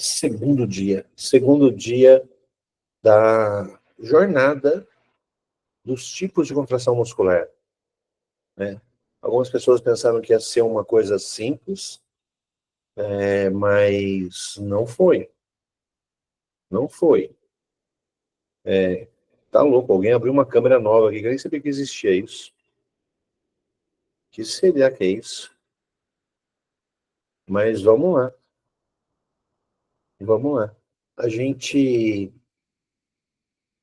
Segundo dia da jornada dos tipos de contração muscular, né? Algumas pessoas pensaram que ia ser uma coisa simples, mas não foi. Não foi. Tá louco, alguém abriu uma câmera nova aqui, que eu nem sabia que existia isso. Que seria que é isso? Mas vamos lá, vamos lá. A gente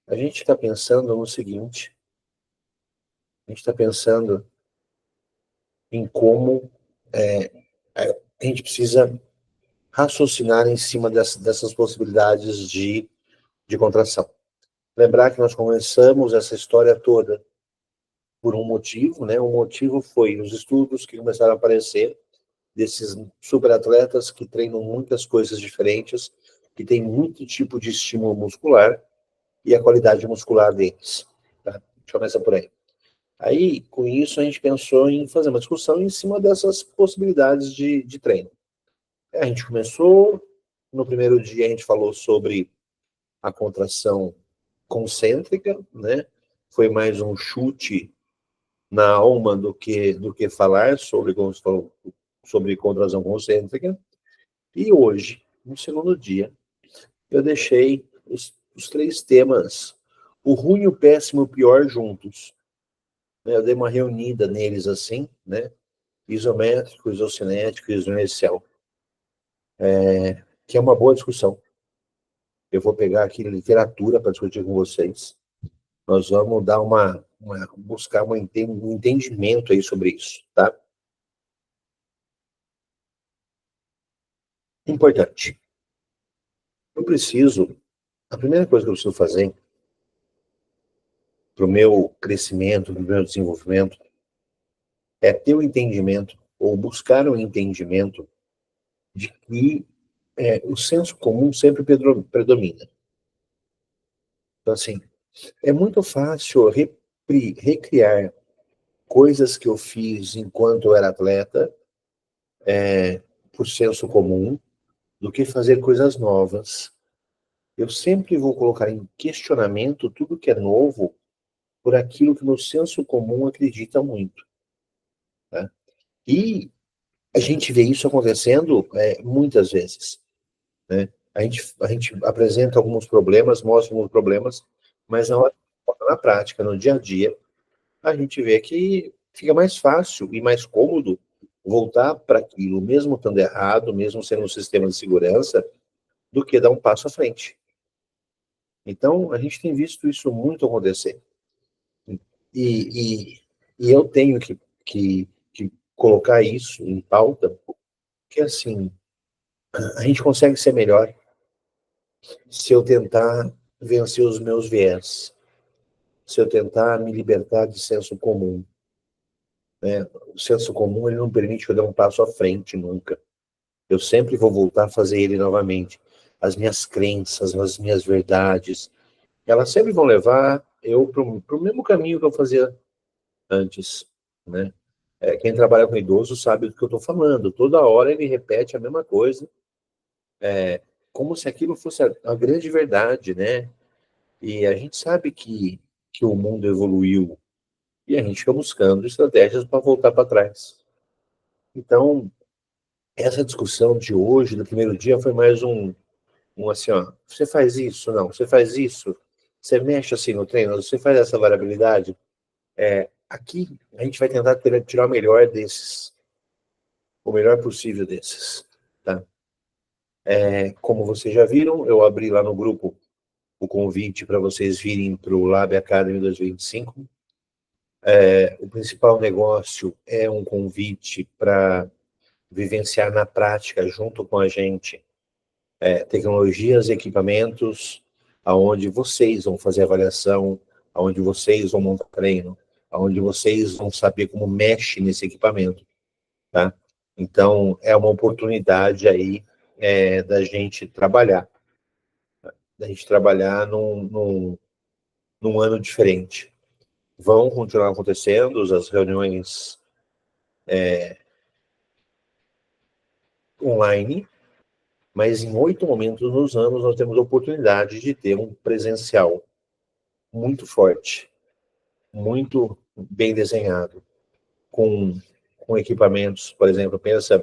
está pensando no seguinte, a gente está pensando em como a gente precisa raciocinar em cima dessas possibilidades de contração. Lembrar que nós começamos essa história toda por um motivo, né? O motivo foi os estudos que começaram a aparecer desses superatletas que treinam muitas coisas diferentes, que têm muito tipo de estímulo muscular e a qualidade muscular deles. Tá? A gente começa por aí. Aí, com isso, a gente pensou em fazer uma discussão em cima dessas possibilidades de treino. A gente começou, no primeiro dia a gente falou sobre a contração concêntrica, né? Foi mais um chute na alma do que falar sobre contração concêntrica. E hoje, no segundo dia, eu deixei os três temas, o ruim, o péssimo e o pior juntos. Eu dei uma reunida neles assim, né? Isométrico, isocinético e isoinercial. Que é uma boa discussão. Eu vou pegar aqui literatura para discutir com vocês. Nós vamos dar buscar um entendimento aí sobre isso, tá? Importante. A primeira coisa que eu preciso fazer para o meu crescimento, para o meu desenvolvimento, é ter o entendimento, ou buscar o entendimento, de que o senso comum sempre predomina. Então, assim, é muito fácil recriar coisas que eu fiz enquanto eu era atleta, por senso comum, do que fazer coisas novas. Eu sempre vou colocar em questionamento tudo que é novo por aquilo que no senso comum acredita muito. Tá? E a gente vê isso acontecendo muitas vezes. Né? A gente apresenta alguns problemas, mostra alguns problemas, mas na prática, no dia a dia, a gente vê que fica mais fácil e mais cômodo voltar para aquilo, mesmo estando errado, mesmo sendo um sistema de segurança, do que dar um passo à frente. Então, a gente tem visto isso muito acontecer. E, e eu tenho que colocar isso em pauta, porque, assim, a gente consegue ser melhor se eu tentar vencer os meus viés, se eu tentar me libertar de senso comum. Né? O senso comum ele não permite que eu dê um passo à frente nunca. Eu sempre vou voltar a fazer ele novamente. As minhas crenças, as minhas verdades, elas sempre vão levar eu para o mesmo caminho que eu fazia antes, né? Quem trabalha com idoso sabe do que eu estou falando. Toda hora ele repete a mesma coisa, como se aquilo fosse a grande verdade, né? E a gente sabe que o mundo evoluiu e a gente fica buscando estratégias para voltar para trás. Então, essa discussão de hoje, do primeiro dia, foi mais um assim, ó, você faz isso, não, você faz isso, você mexe assim no treino, você faz essa variabilidade. Aqui, a gente vai tentar tirar o melhor possível desses, tá? Como vocês já viram, eu abri lá no grupo o convite para vocês virem para o Lab Academy 2025. O principal negócio é um convite para vivenciar na prática, junto com a gente, tecnologias e equipamentos, aonde vocês vão fazer avaliação, aonde vocês vão montar treino, aonde vocês vão saber como mexe nesse equipamento, tá? Então, é uma oportunidade aí da gente trabalhar num ano diferente. Vão continuar acontecendo as reuniões online, Mas em 8 momentos nos anos nós temos a oportunidade de ter um presencial muito forte, muito bem desenhado, com equipamentos, por exemplo, pensa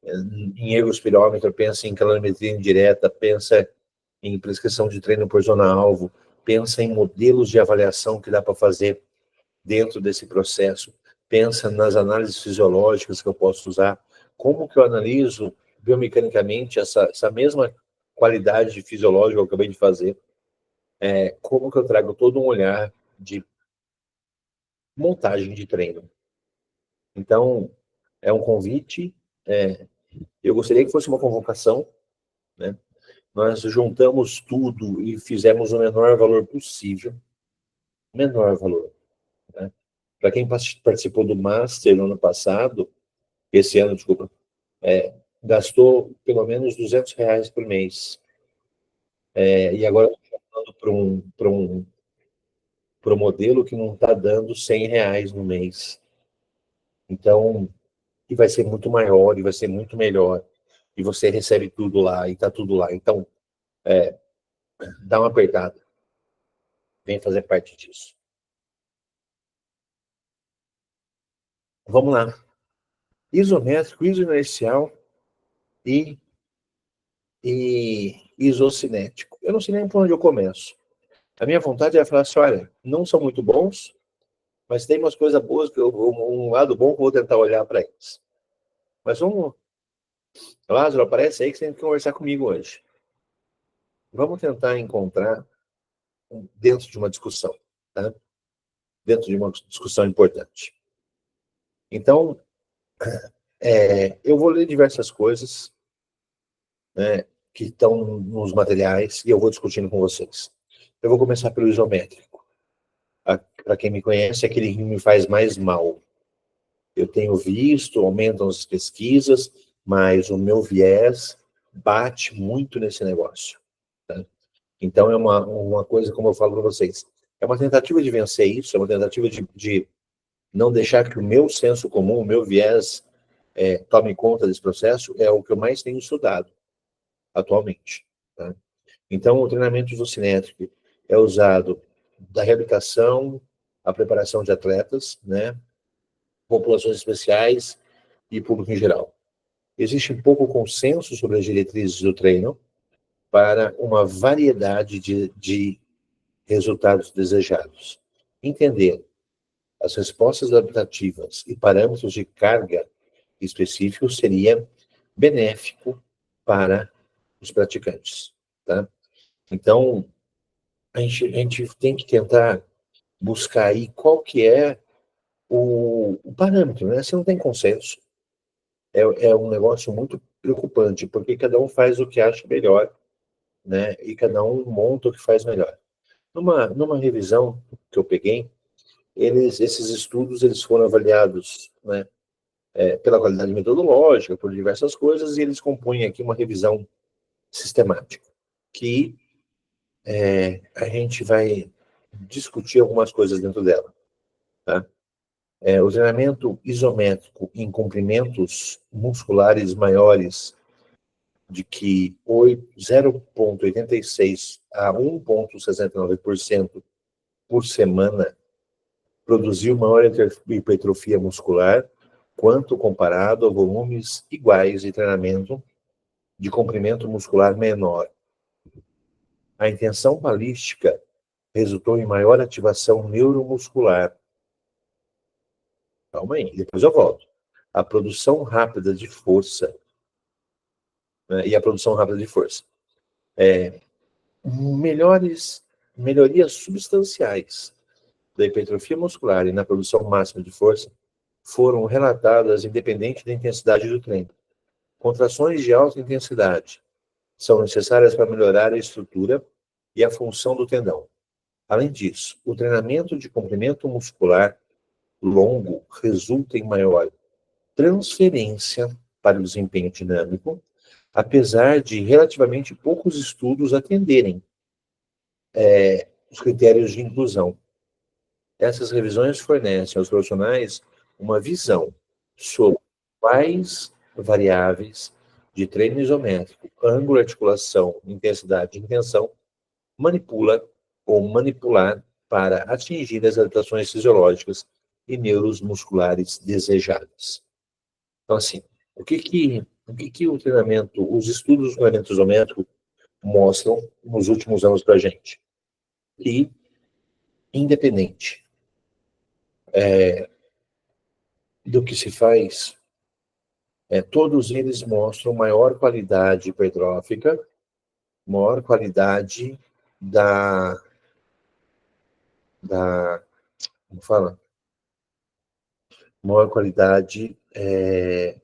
em ergospirómetro, pensa em calorimetria indireta, pensa em prescrição de treino por zona-alvo, pensa em modelos de avaliação que dá para fazer dentro desse processo, pensa nas análises fisiológicas que eu posso usar, como que eu analiso biomecanicamente essa mesma qualidade fisiológica que eu acabei de fazer, como que eu trago todo um olhar de montagem de treino. Então, é um convite, eu gostaria que fosse uma convocação, né? Nós juntamos tudo e fizemos o menor valor possível, menor valor, né? Para quem participou do Master no ano passado, esse ano, desculpa, gastou pelo menos R$ 200 por mês. E agora estou falando para um modelo que não está dando R$ 100 no mês. Então, e vai ser muito maior, e vai ser muito melhor. E você recebe tudo lá, e está tudo lá. Então, dá uma apertada. Vem fazer parte disso. Vamos lá. Isométrico, isoinercial e isocinético. Eu não sei nem por onde eu começo. A minha vontade é falar assim, olha, não são muito bons, mas tem umas coisas boas, um lado bom que eu vou tentar olhar para eles. Mas vamos... Lázaro, aparece aí que você tem que conversar comigo hoje. Vamos tentar encontrar dentro de uma discussão, tá? Dentro de uma discussão importante. Então, eu vou ler diversas coisas, né, que estão nos materiais e eu vou discutindo com vocês. Eu vou começar pelo isométrico. Para quem me conhece, é aquele que me faz mais mal. Eu tenho visto, aumentam as pesquisas, mas o meu viés bate muito nesse negócio. Tá? Então, é uma coisa, como eu falo para vocês, é uma tentativa de vencer isso, é uma tentativa de não deixar que o meu senso comum, o meu viés, tome conta desse processo, é o que eu mais tenho estudado atualmente. Tá? Então, o treinamento isocinétrico é usado da reabilitação, a preparação de atletas, né, populações especiais e público em geral. Existe pouco consenso sobre as diretrizes do treino para uma variedade de resultados desejados. Entender as respostas adaptativas e parâmetros de carga específicos seria benéfico para os praticantes. Tá? Então, a gente tem que tentar buscar aí qual que é o parâmetro, né? Se não tem consenso, é um negócio muito preocupante, porque cada um faz o que acha melhor, né? E cada um monta o que faz melhor. Numa revisão que eu peguei, esses estudos eles foram avaliados, né, pela qualidade metodológica, por diversas coisas, e eles compõem aqui uma revisão sistemática, que a gente vai discutir algumas coisas dentro dela. Tá? O treinamento isométrico em comprimentos musculares maiores de que 0,86 a 1,69% por semana produziu maior hipertrofia muscular quanto comparado a volumes iguais de treinamento de comprimento muscular menor. A intenção balística resultou em maior ativação neuromuscular. Calma aí, depois eu volto. A produção rápida de força, né, e a produção rápida de força. Melhorias substanciais da hipertrofia muscular e na produção máxima de força foram relatadas independente da intensidade do treino. Contrações de alta intensidade são necessárias para melhorar a estrutura e a função do tendão. Além disso, o treinamento de comprimento muscular longo resulta em maior transferência para o desempenho dinâmico, apesar de relativamente poucos estudos atenderem os critérios de inclusão. Essas revisões fornecem aos profissionais uma visão sobre quais variáveis de treino isométrico ângulo, articulação, intensidade e intenção, manipula ou manipular para atingir as adaptações fisiológicas e neuromusculares desejadas. Então, assim, o que o treinamento, os estudos do treinamento isométrico mostram nos últimos anos para a gente? Que, independente do que se faz, todos eles mostram maior qualidade hipertrófica, maior qualidade da como fala? Maior qualidade, é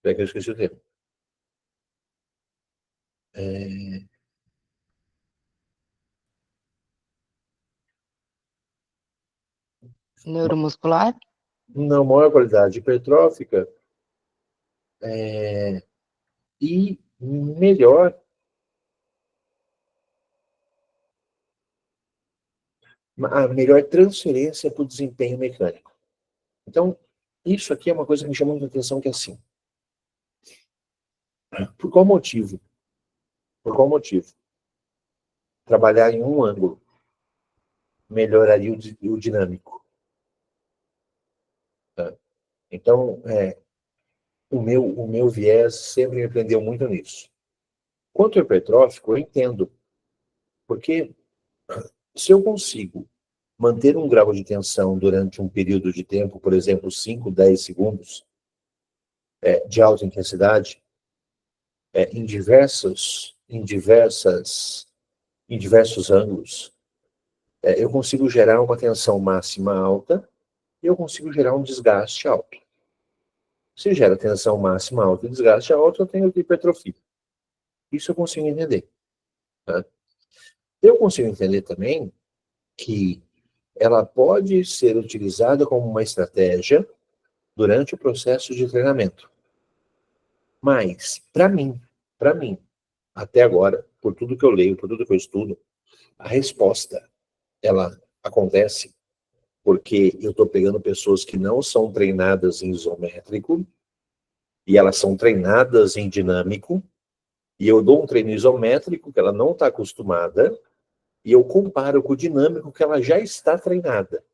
que eu esqueci o termo. Neuromuscular? Não, maior qualidade hipertrófica e a melhor transferência para o desempenho mecânico. Então, isso aqui é uma coisa que me chamou muita atenção, que é assim. Por qual motivo? Por qual motivo? Trabalhar em um ângulo melhoraria o dinâmico. Tá? Então, o meu viés sempre me prendeu muito nisso. Quanto ao hipertrófico, eu entendo. Porque se eu consigo manter um grau de tensão durante um período de tempo, por exemplo, 5, 10 segundos, de alta intensidade, em diversos ângulos, eu consigo gerar uma tensão máxima alta e eu consigo gerar um desgaste alto. Se gera tensão máxima alta e desgaste alto, eu tenho hipertrofia. Isso eu consigo entender. Tá? Eu consigo entender também que ela pode ser utilizada como uma estratégia durante o processo de treinamento. Mas, para mim, até agora, por tudo que eu leio, por tudo que eu estudo, a resposta, ela acontece porque eu estou pegando pessoas que não são treinadas em isométrico e elas são treinadas em dinâmico, e eu dou um treino isométrico que ela não está acostumada e eu comparo com o dinâmico que ela já está treinada.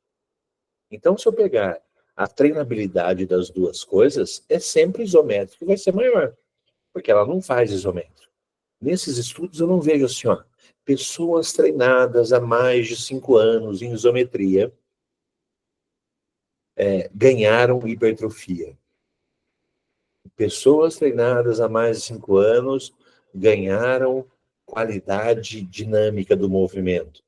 Então, se eu pegar a treinabilidade das duas coisas, é sempre isométrico que vai ser maior, porque ela não faz isométrico. Nesses estudos eu não vejo assim, ó, pessoas treinadas há mais de 5 anos em isometria ganharam hipertrofia. Pessoas treinadas há mais de 5 anos ganharam qualidade dinâmica do movimento.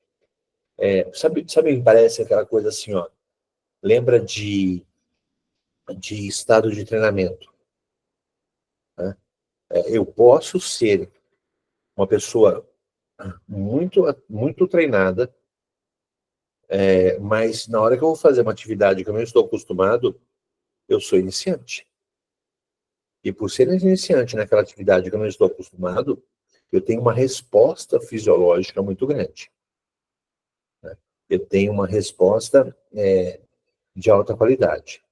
Sabe, me parece aquela coisa assim, ó, lembra de estado de treinamento. Né? Eu posso ser uma pessoa muito, muito treinada, mas na hora que eu vou fazer uma atividade que eu não estou acostumado, eu sou iniciante. E por ser iniciante naquela atividade que eu não estou acostumado, eu tenho uma resposta fisiológica muito grande. Né? Eu tenho uma resposta de alta qualidade.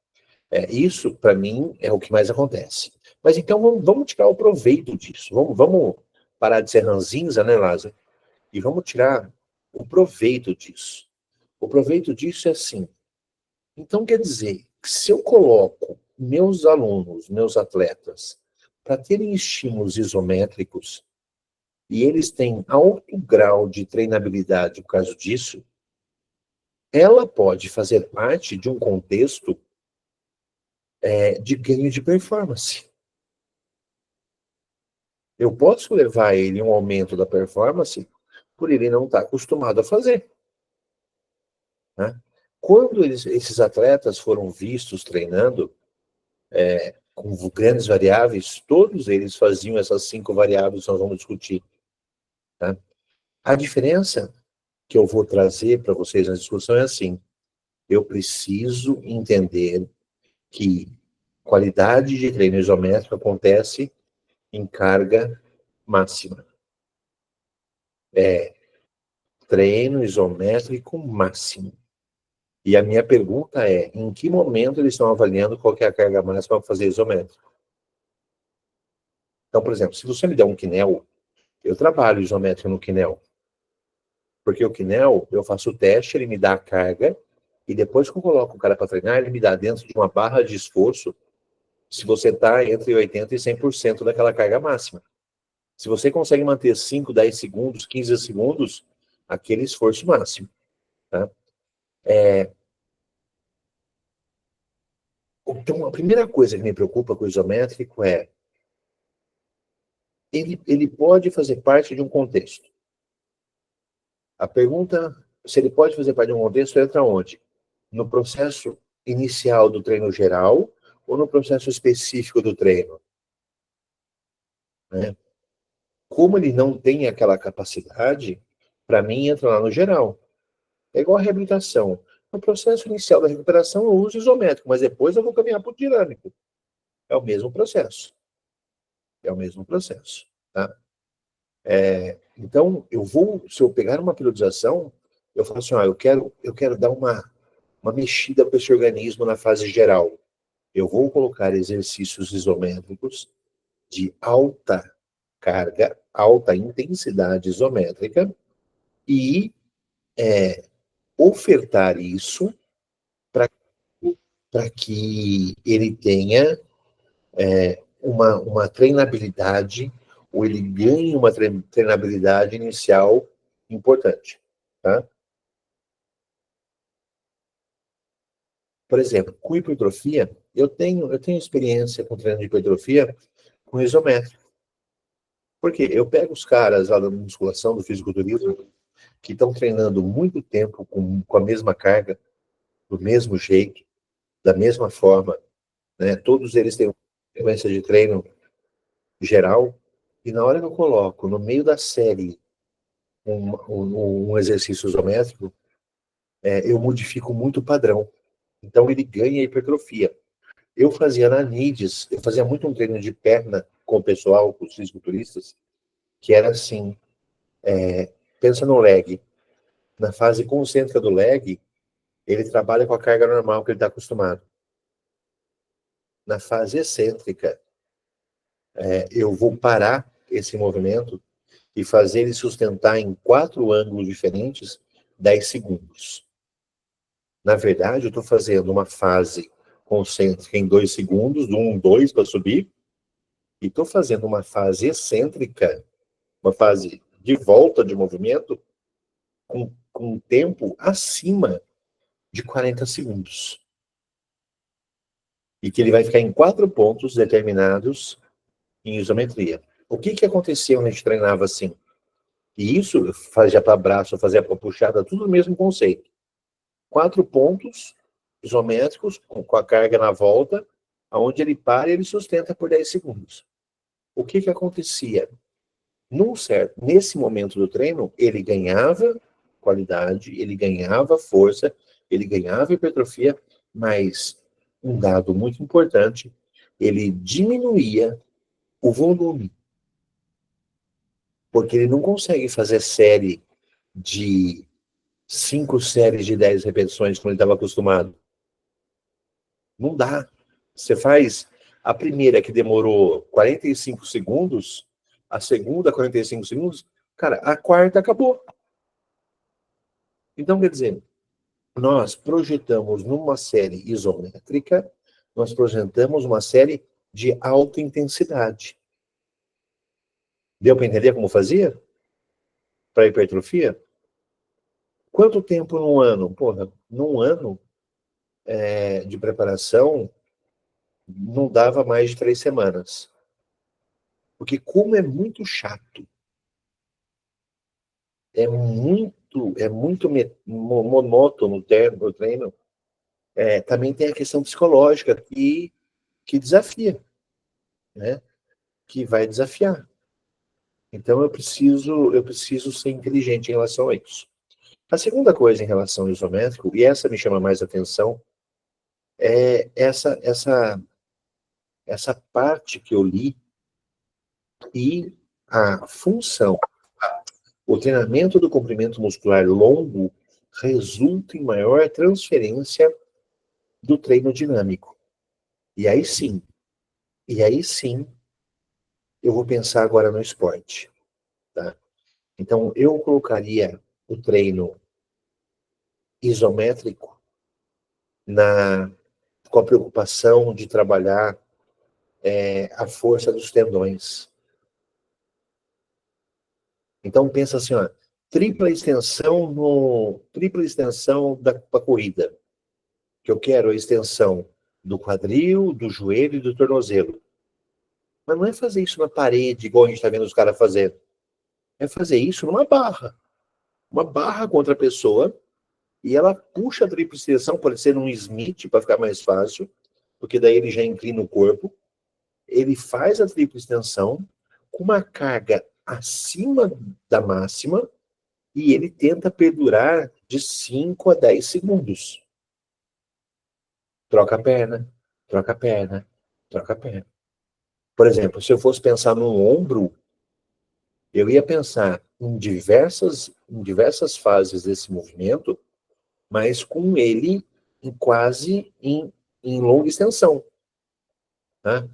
Isso, para mim, é o que mais acontece. Mas então vamos tirar o proveito disso. Vamos parar de ser ranzinza, né, Lázaro? E vamos tirar o proveito disso. O proveito disso é assim. Então, quer dizer, que se eu coloco meus alunos, meus atletas, para terem estímulos isométricos, e eles têm alto grau de treinabilidade por causa disso, ela pode fazer parte de um contexto de ganho de performance. Eu posso levar ele a um aumento da performance por ele não estar acostumado a fazer. Né? Quando esses atletas foram vistos treinando com grandes variáveis, todos eles faziam essas 5 variáveis que nós vamos discutir. Tá? A diferença que eu vou trazer para vocês na discussão é assim: eu preciso entender que qualidade de treino isométrico acontece em carga máxima. Treino isométrico máximo. E a minha pergunta é, em que momento eles estão avaliando qual que é a carga máxima para fazer isométrico? Então, por exemplo, se você me der um Kinel, eu trabalho isométrico no Kinel. Porque o Kinel, eu faço o teste, ele me dá a carga, e depois que eu coloco o cara para treinar, ele me dá dentro de uma barra de esforço, se você está entre 80% e 100% daquela carga máxima. Se você consegue manter 5, 10 segundos, 15 segundos, aquele esforço máximo. Tá? Então, a primeira coisa que me preocupa com o isométrico é ele pode fazer parte de um contexto. A pergunta, se ele pode fazer parte de um contexto, entra onde? No processo inicial do treino geral ou no processo específico do treino? Né? Como ele não tem aquela capacidade, para mim entra lá no geral. É igual a reabilitação. No processo inicial da recuperação eu uso isométrico, mas depois eu vou caminhar para o dinâmico. É o mesmo processo. É o mesmo processo. Tá? Então, se eu pegar uma periodização, eu falo assim, eu quero dar uma mexida para esse organismo na fase geral. Eu vou colocar exercícios isométricos de alta carga, alta intensidade isométrica e ofertar isso para que ele tenha uma treinabilidade, ou ele ganhe uma treinabilidade inicial importante. Tá? Por exemplo, com hipertrofia, eu tenho experiência com treino de hipertrofia com isométrico. Porque eu pego os caras lá da musculação, do fisiculturismo, que estão treinando muito tempo com a mesma carga, do mesmo jeito, da mesma forma, né? Todos eles têm uma sequência de treino geral, e na hora que eu coloco no meio da série um exercício isométrico, eu modifico muito o padrão. Então ele ganha hipertrofia. Eu fazia na NIDS, eu fazia muito um treino de perna com o pessoal, com os fisiculturistas, que era assim, pensa no leg. Na fase concêntrica do leg, ele trabalha com a carga normal que ele está acostumado. Na fase excêntrica, eu vou parar esse movimento e fazer ele sustentar em 4 ângulos diferentes 10 segundos. Na verdade, eu estou fazendo uma fase concêntrica em 2 segundos, do 1, 2 para subir, e estou fazendo uma fase excêntrica, uma fase de volta de movimento, com um tempo acima de 40 segundos. E que ele vai ficar em 4 pontos determinados em isometria. O que acontecia quando a gente treinava assim? E isso fazia para braço, fazia para puxada, tudo o mesmo conceito. 4 pontos isométricos, com a carga na volta, aonde ele para e ele sustenta por 10 segundos. O que acontecia? Nesse momento do treino, ele ganhava qualidade, ele ganhava força, ele ganhava hipertrofia, mas um dado muito importante, ele diminuía o volume. Porque ele não consegue fazer série de 5 séries de 10 repetições como ele estava acostumado. Não dá. Você faz a primeira que demorou 45 segundos, a segunda 45 segundos, cara, a quarta acabou. Então, quer dizer, nós projetamos numa série isométrica, nós projetamos uma série de alta intensidade. Deu para entender como fazia? Para hipertrofia? Quanto tempo num ano? Porra, num ano de preparação, não dava mais de 3 semanas. Porque como é muito chato, é muito monótono o treino, também tem a questão psicológica que desafia, né? Que vai desafiar. Então eu preciso ser inteligente em relação a isso. A segunda coisa em relação ao isométrico, e essa me chama mais atenção, é essa parte que eu li e a função. O treinamento do comprimento muscular longo resulta em maior transferência do treino dinâmico. E aí sim, eu vou pensar agora no esporte, tá? Então, eu colocaria o treino isométrico com a preocupação de trabalhar a força dos tendões. Então, pensa assim, ó, tripla extensão da corrida. Que eu quero a extensão do quadril, do joelho e do tornozelo. Mas não é fazer isso na parede, igual a gente está vendo os caras fazendo. É fazer isso numa barra. Uma barra contra a pessoa, e ela puxa a tripla extensão, pode ser num Smith, para ficar mais fácil, porque daí ele já inclina o corpo. Ele faz a tripla extensão com uma carga acima da máxima, e ele tenta perdurar de 5 a 10 segundos. Troca a perna, troca a perna, troca a perna. Por exemplo, se eu fosse pensar no ombro, eu ia pensar em diversas fases desse movimento, mas com ele em longa extensão. Tá?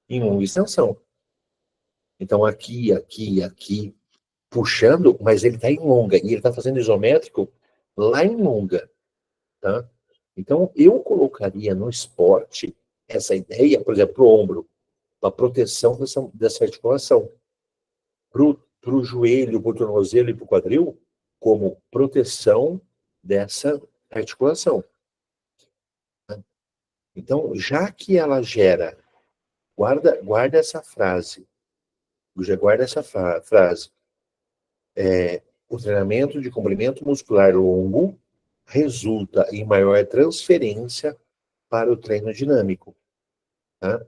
Em longa extensão. Então, aqui, puxando, mas ele está em longa, e ele está fazendo isométrico lá em longa. Tá? Então, eu colocaria no esporte essa ideia, por exemplo, para o ombro, para proteção dessa articulação. Para o joelho, para o tornozelo e para o quadril, como proteção dessa articulação. Então, já que ela gera, guarda essa frase, já guarda essa frase, o treinamento de comprimento muscular longo resulta em maior transferência para o treino dinâmico. Tá?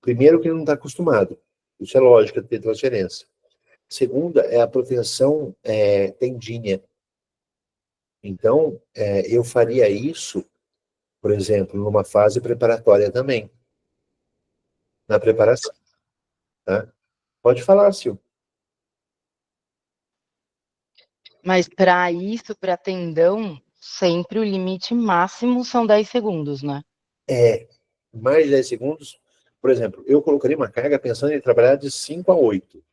Primeiro, que ele não está acostumado. Isso é lógico, ter transferência. Segunda, é a proteção tendínea. Então, eu faria isso, por exemplo, numa fase preparatória também. Na preparação. Tá? Pode falar, Sil. Mas para isso, para tendão, sempre o limite máximo são 10 segundos, né? Mais de 10 segundos. Por exemplo, eu colocaria uma carga pensando em trabalhar de 5 a 8.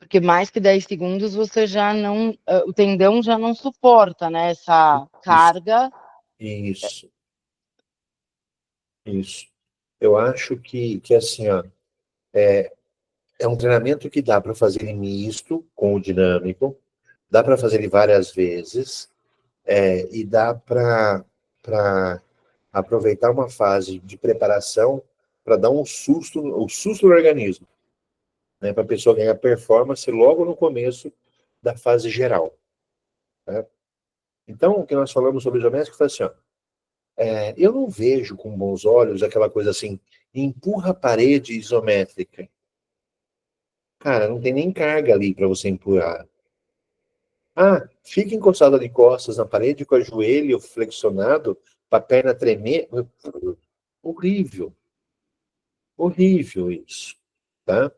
Porque mais que 10 segundos você já não. O tendão já não suporta, né? Essa carga. Isso. Isso. Eu acho que assim, ó, é um treinamento que dá para fazer ele misto com o dinâmico, dá para fazer ele várias vezes, e dá para aproveitar uma fase de preparação para dar um susto no organismo, né, para a pessoa ganhar performance logo no começo da fase geral. Né? Então, o que nós falamos sobre isométrico foi assim, ó, eu não vejo com bons olhos aquela coisa assim, empurra a parede isométrica. Cara, não tem nem carga ali para você empurrar. Ah, fica encostado de costas na parede com o joelho flexionado para a perna tremer. Horrível. Horrível isso. Tá?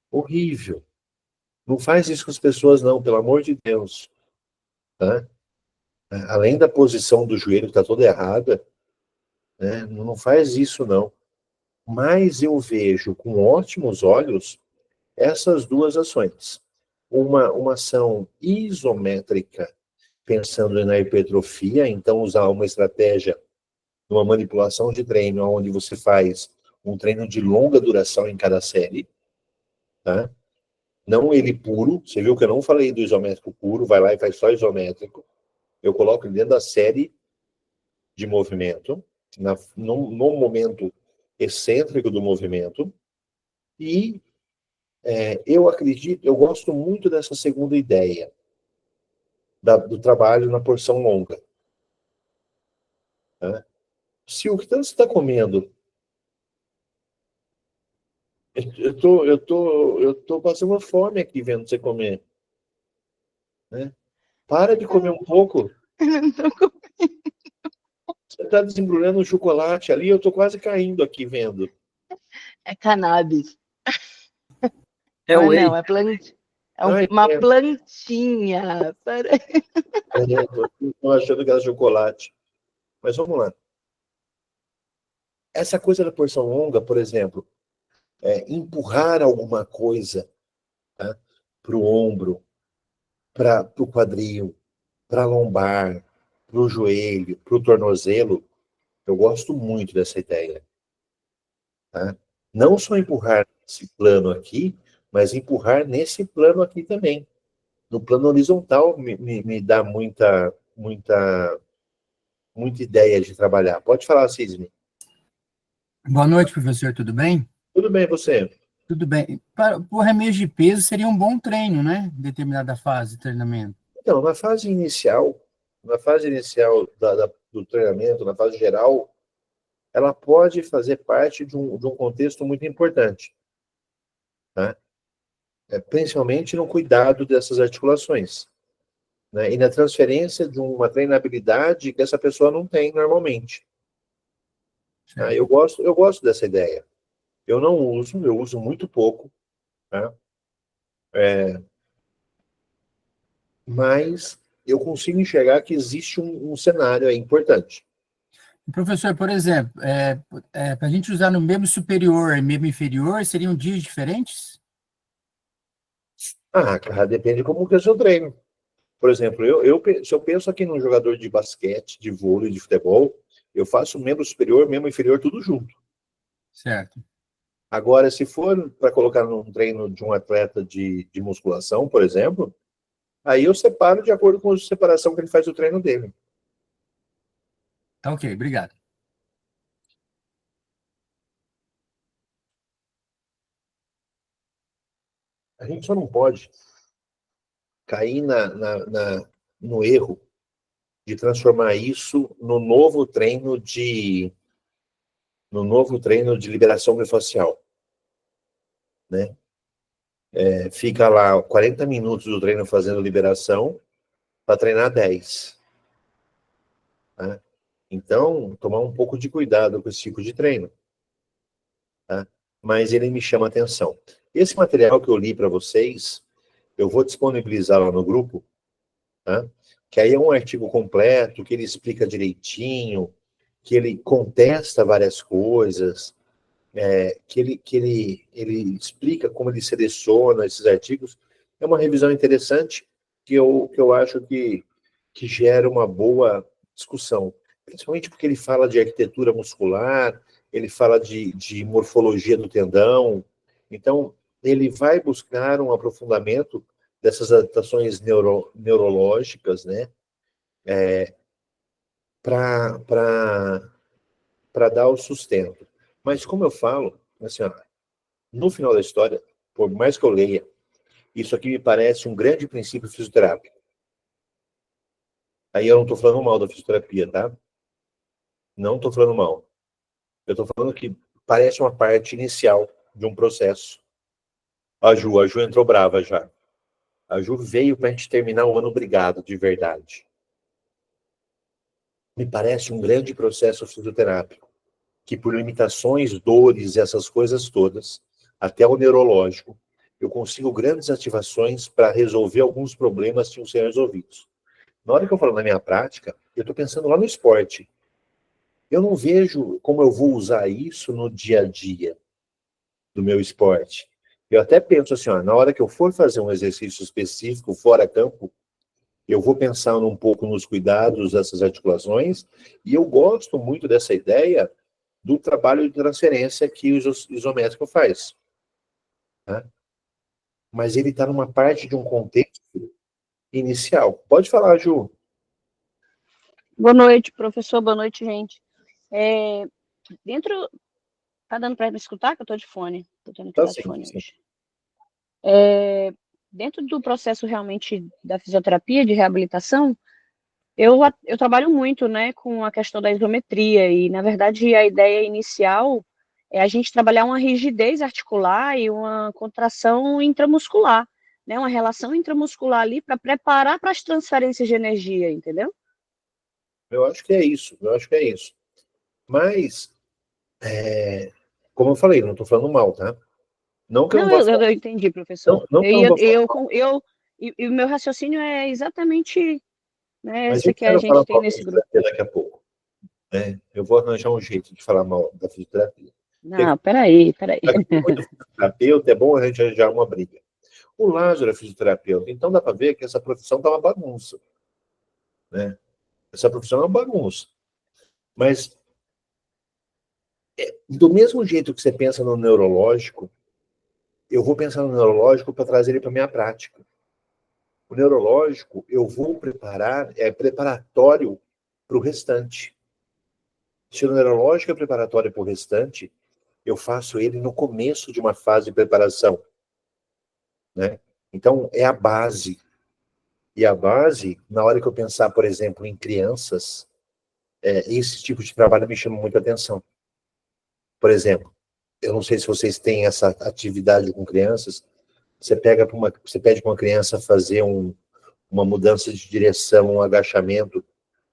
Horrível. Não faz isso com as pessoas, não, pelo amor de Deus. Tá? Além da posição do joelho que está toda errada, né, não faz isso, não. Mas eu vejo com ótimos olhos essas duas ações. Uma ação isométrica, pensando na hipertrofia, então usar uma estratégia, uma manipulação de treino, onde você faz um treino de longa duração em cada série, tá? Não ele puro, você viu que eu não falei do isométrico puro, vai lá e faz só isométrico. Eu coloco ele dentro da série de movimento, no momento excêntrico do movimento, e eu acredito, eu gosto muito dessa segunda ideia, do trabalho na porção longa. Tá? Se o que você está comendo, eu tô passando fome aqui vendo você comer. Né? Para de comer um pouco. Você está desembrulhando um chocolate ali, eu estou quase caindo aqui vendo. É cannabis. É whey. Não, é uma plantinha. Estou achando que era chocolate. Mas vamos lá. Essa coisa da porção longa, por exemplo, empurrar alguma coisa, tá? Para o ombro, para o quadril, para a lombar, para o joelho, para o tornozelo. Eu gosto muito dessa ideia. Tá? Não só empurrar esse plano aqui, mas empurrar nesse plano aqui também. No plano horizontal me dá muita ideia de trabalhar. Pode falar, Cisne. Boa noite, professor, tudo bem? Tudo bem, você? Tudo bem. Para o arremesso de peso seria um bom treino, né? Em determinada fase de treinamento. Então, na fase inicial do treinamento, na fase geral, ela pode fazer parte de um contexto muito importante, tá? Principalmente no cuidado dessas articulações, né? E na transferência de uma treinabilidade que essa pessoa não tem normalmente. Tá? Eu gosto dessa ideia. Eu uso muito pouco, tá? Mas eu consigo enxergar que existe um cenário aí importante. Professor, por exemplo, para a gente usar no membro superior e membro inferior, seriam dias diferentes? Cara, depende como que é o seu treino. Por exemplo, se eu penso aqui num jogador de basquete, de vôlei, de futebol, eu faço membro superior, membro inferior, tudo junto. Certo. Agora, se for para colocar num treino de um atleta de musculação, por exemplo, aí eu separo de acordo com a separação que ele faz o treino dele. Tá ok, obrigado. A gente só não pode cair no erro de transformar isso no novo treino de liberação miofascial, né? Fica lá 40 minutos do treino fazendo liberação para treinar 10. Tá? Então, tomar um pouco de cuidado com esse tipo de treino. Tá? Mas ele me chama a atenção. Esse material que eu li para vocês, eu vou disponibilizar lá no grupo, tá? Que aí é um artigo completo, que ele explica direitinho, que ele contesta várias coisas, que ele explica como ele seleciona esses artigos. É uma revisão interessante que eu acho que gera uma boa discussão, principalmente porque ele fala de arquitetura muscular, ele fala de morfologia do tendão. Então, ele vai buscar um aprofundamento dessas adaptações neurológicas, né, para dar o sustento. Mas, como eu falo, assim, ó, no final da história, por mais que eu leia, isso aqui me parece um grande princípio fisioterápico. Aí eu não estou falando mal da fisioterapia, tá? Não estou falando mal. Eu estou falando que parece uma parte inicial de um processo. A Ju entrou brava já. A Ju veio para a gente terminar o ano brigado, de verdade. Me parece um grande processo fisioterápico, que por limitações, dores e essas coisas todas, até o neurológico, eu consigo grandes ativações para resolver alguns problemas que tinham que ser resolvidos. Na hora que eu falo na minha prática, eu estou pensando lá no esporte. Eu não vejo como eu vou usar isso no dia a dia do meu esporte. Eu até penso assim, ó, na hora que eu for fazer um exercício específico fora campo, eu vou pensar um pouco nos cuidados dessas articulações, e eu gosto muito dessa ideia do trabalho de transferência que o isométrico faz. Tá? Mas ele está numa parte de um contexto inicial. Pode falar, Ju. Boa noite, professor. Boa noite, gente. Dentro... Tá dando para me escutar? Que eu estou de fone. Estou tendo que dar de fone hoje. Dentro do processo realmente da fisioterapia, de reabilitação, eu trabalho muito, né, com a questão da isometria, e, na verdade, a ideia inicial é a gente trabalhar uma rigidez articular e uma contração intramuscular, né, uma relação intramuscular ali para preparar para as transferências de energia, entendeu? Eu acho que é isso. Mas, como eu falei, não estou falando mal, tá? Não que eu não gosto. Eu entendi, professor. E o meu raciocínio é exatamente, né, esse que a gente tem nesse grupo. Daqui a pouco. Eu vou arranjar um jeito de falar mal da fisioterapia. Não, peraí. Muito fisioterapeuta, é bom a gente arranjar uma briga. O Lázaro é fisioterapeuta, então dá para ver que essa profissão tá uma bagunça, né? Essa profissão é uma bagunça. Mas, do mesmo jeito que você pensa no neurológico, eu vou pensar no neurológico para trazer ele para minha prática. O neurológico, eu vou preparar, é preparatório para o restante. Se o neurológico é preparatório para o restante, eu faço ele no começo de uma fase de preparação, né? Então, é a base. E a base, na hora que eu pensar, por exemplo, em crianças, esse tipo de trabalho me chama muita atenção. Por exemplo, eu não sei se vocês têm essa atividade com crianças, você pede para uma criança fazer uma mudança de direção, um agachamento,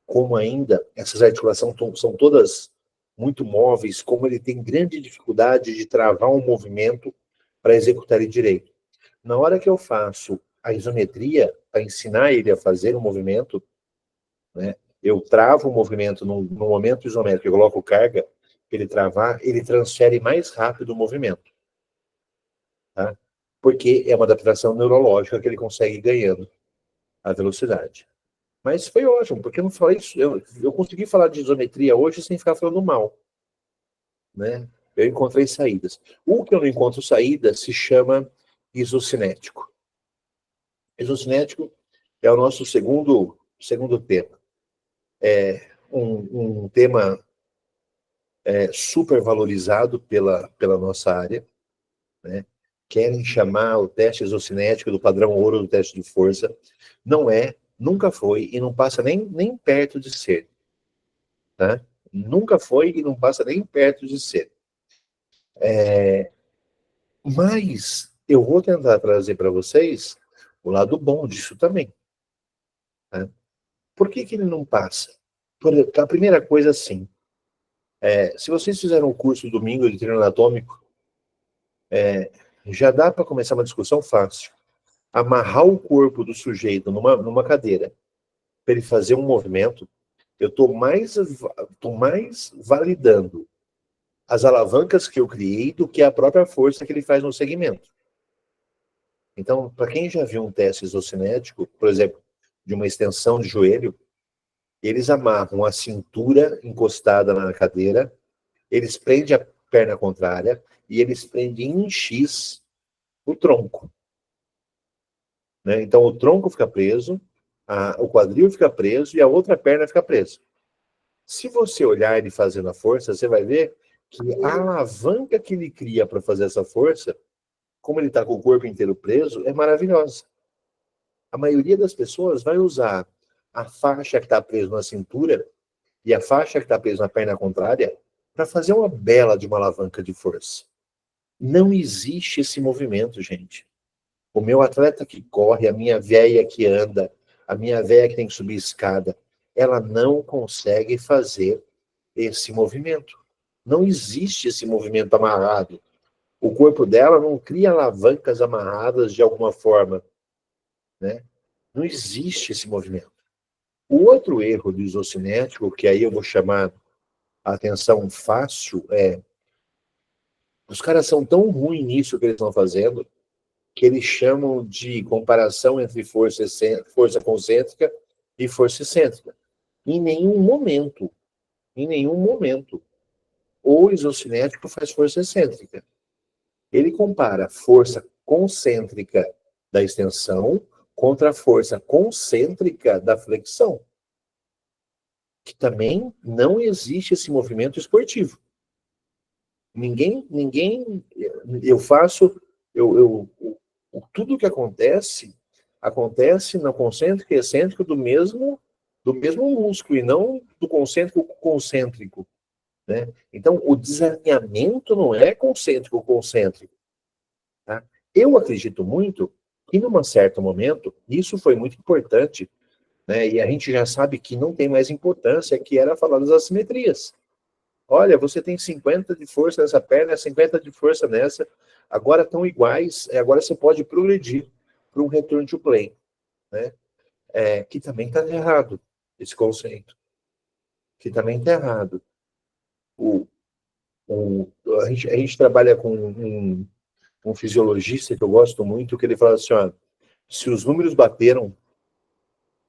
como ainda essas articulações são todas muito móveis, como ele tem grande dificuldade de travar um movimento para executar ele direito. Na hora que eu faço a isometria, para ensinar ele a fazer o movimento, né, eu travo o movimento no momento isométrico, eu coloco carga, ele travar, ele transfere mais rápido o movimento. Tá? Porque é uma adaptação neurológica que ele consegue ir ganhando a velocidade. Mas foi ótimo, porque eu não falei isso. Eu consegui falar de isometria hoje sem ficar falando mal. Né? Eu encontrei saídas. O que eu não encontro saída se chama isocinético. Isocinético é o nosso segundo tema. É um tema super valorizado pela nossa área. Né? Querem chamar o teste isocinético do padrão ouro do teste de força. Não é, nunca foi e não passa nem perto de ser. Tá? Nunca foi e não passa nem perto de ser. Mas eu vou tentar trazer para vocês o lado bom disso também. Tá? Por que ele não passa? A primeira coisa, assim, se vocês fizeram o curso domingo de treino anatômico, já dá para começar uma discussão fácil. Amarrar o corpo do sujeito numa cadeira para ele fazer um movimento, eu estou mais validando as alavancas que eu criei do que a própria força que ele faz no segmento. Então, para quem já viu um teste isocinético, por exemplo, de uma extensão de joelho, eles amarram a cintura encostada na cadeira, eles prendem a perna contrária e eles prendem em X o tronco. Né? Então, o tronco fica preso, o quadril fica preso e a outra perna fica presa. Se você olhar ele fazendo a força, você vai ver que a alavanca que ele cria para fazer essa força, como ele está com o corpo inteiro preso, é maravilhosa. A maioria das pessoas vai usar a faixa que está presa na cintura e a faixa que está presa na perna contrária para fazer uma bela de uma alavanca de força. Não existe esse movimento, gente. O meu atleta que corre, a minha véia que anda, a minha véia que tem que subir escada, ela não consegue fazer esse movimento. Não existe esse movimento amarrado. O corpo dela não cria alavancas amarradas de alguma forma. Né? Não existe esse movimento. O outro erro do isocinético, que aí eu vou chamar a atenção fácil, os caras são tão ruins nisso que eles estão fazendo, que eles chamam de comparação entre força concêntrica e força excêntrica. Em nenhum momento, o isocinético faz força excêntrica. Ele compara força concêntrica da extensão contra a força concêntrica da flexão. Que também não existe esse movimento esportivo. Tudo que acontece no concêntrico e excêntrico do mesmo músculo, e não do concêntrico concêntrico. Né? Então, o desalinhamento não é concêntrico. Tá? Eu acredito muito que, num certo momento, isso foi muito importante, né? E a gente já sabe que não tem mais importância, que era falar das assimetrias. Olha, você tem 50 de força nessa perna, 50 de força nessa, agora estão iguais, agora você pode progredir para um return to plane. Né? Que também está errado, esse conceito. Que também está errado. Um, a gente trabalha com um fisiologista que eu gosto muito, que ele fala assim, ó, se os números bateram,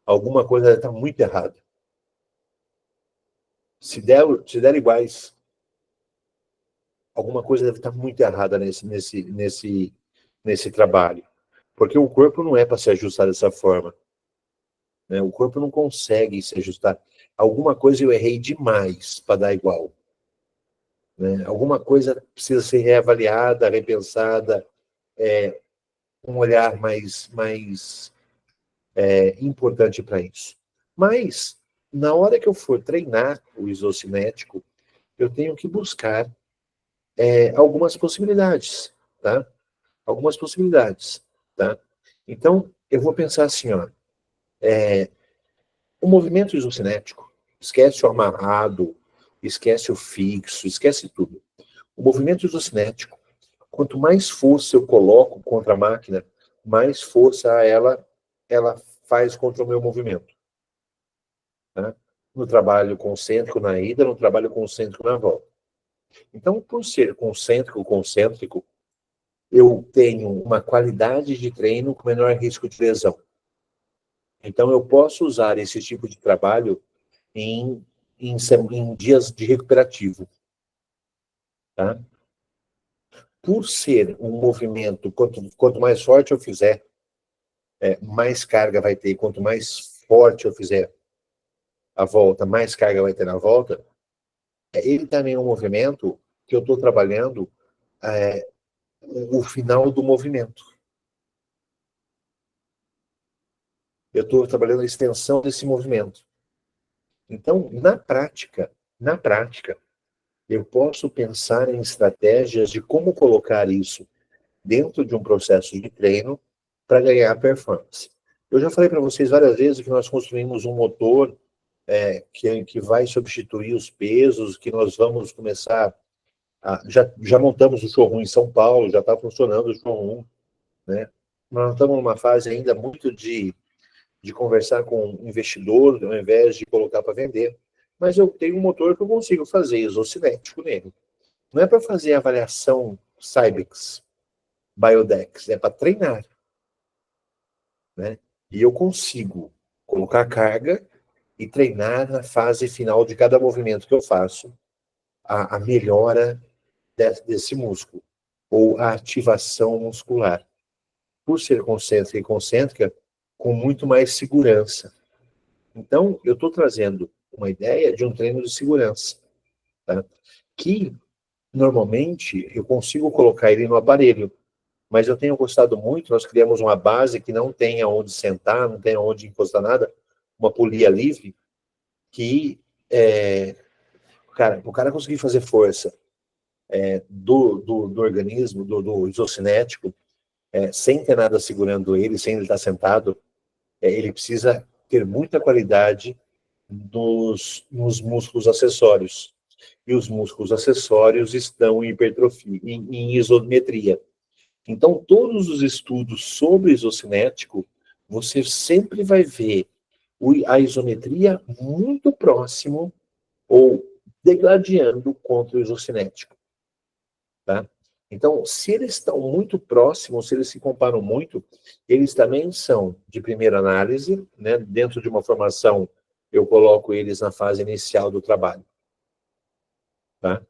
alguma coisa está muito errada. Se der iguais, alguma coisa deve estar muito errada nesse trabalho. Porque o corpo não é para se ajustar dessa forma. Né? O corpo não consegue se ajustar. Alguma coisa eu errei demais para dar igual. Né? Alguma coisa precisa ser reavaliada, repensada, um olhar mais importante para isso. Mas, na hora que eu for treinar o isocinético, eu tenho que buscar algumas possibilidades, tá? Algumas possibilidades, tá? Então, eu vou pensar assim, ó, o movimento isocinético, esquece o amarrado, esquece o fixo, esquece tudo. O movimento isocinético, quanto mais força eu coloco contra a máquina, mais força ela faz contra o meu movimento. Tá? No trabalho concêntrico na ida, no trabalho concêntrico na volta. Então, por ser concêntrico, eu tenho uma qualidade de treino com menor risco de lesão. Então, eu posso usar esse tipo de trabalho em dias de recuperativo. Tá? Por ser um movimento, quanto mais forte eu fizer, mais carga vai ter. Quanto mais forte eu fizer a volta, mais carga vai ter na volta. Ele também é um movimento que eu estou trabalhando o final do movimento. Eu estou trabalhando a extensão desse movimento. Então, na prática, eu posso pensar em estratégias de como colocar isso dentro de um processo de treino para ganhar performance. Eu já falei para vocês várias vezes que nós construímos um motor que vai substituir os pesos, que nós vamos começar já montamos o showroom em São Paulo, já está funcionando o showroom, né? Nós estamos numa fase ainda muito de conversar com o investidor, ao invés de colocar para vender. Mas eu tenho um motor que eu consigo fazer isocinético nele. Não é para fazer avaliação Cybex, Biodex, é para treinar. Né? E eu consigo colocar carga e treinar na fase final de cada movimento que eu faço a melhora desse músculo, ou a ativação muscular. Por ser concêntrica e concêntrica, com muito mais segurança. Então, eu estou trazendo uma ideia de um treino de segurança, tá? Que, normalmente, eu consigo colocar ele no aparelho, mas eu tenho gostado muito, nós criamos uma base que não tem aonde sentar, não tem aonde encostar nada, uma polia livre, que o cara conseguir fazer força do organismo, do isocinético, sem ter nada segurando ele, sem ele estar sentado, ele precisa ter muita qualidade nos músculos acessórios. E os músculos acessórios estão em hipertrofia, em isometria. Então, todos os estudos sobre isocinético, você sempre vai ver a isometria muito próximo ou degladiando contra o isocinético. Tá? Então, se eles estão muito próximos, se eles se comparam muito, eles também são de primeira análise, né? Dentro de uma formação, eu coloco eles na fase inicial do trabalho. Tá?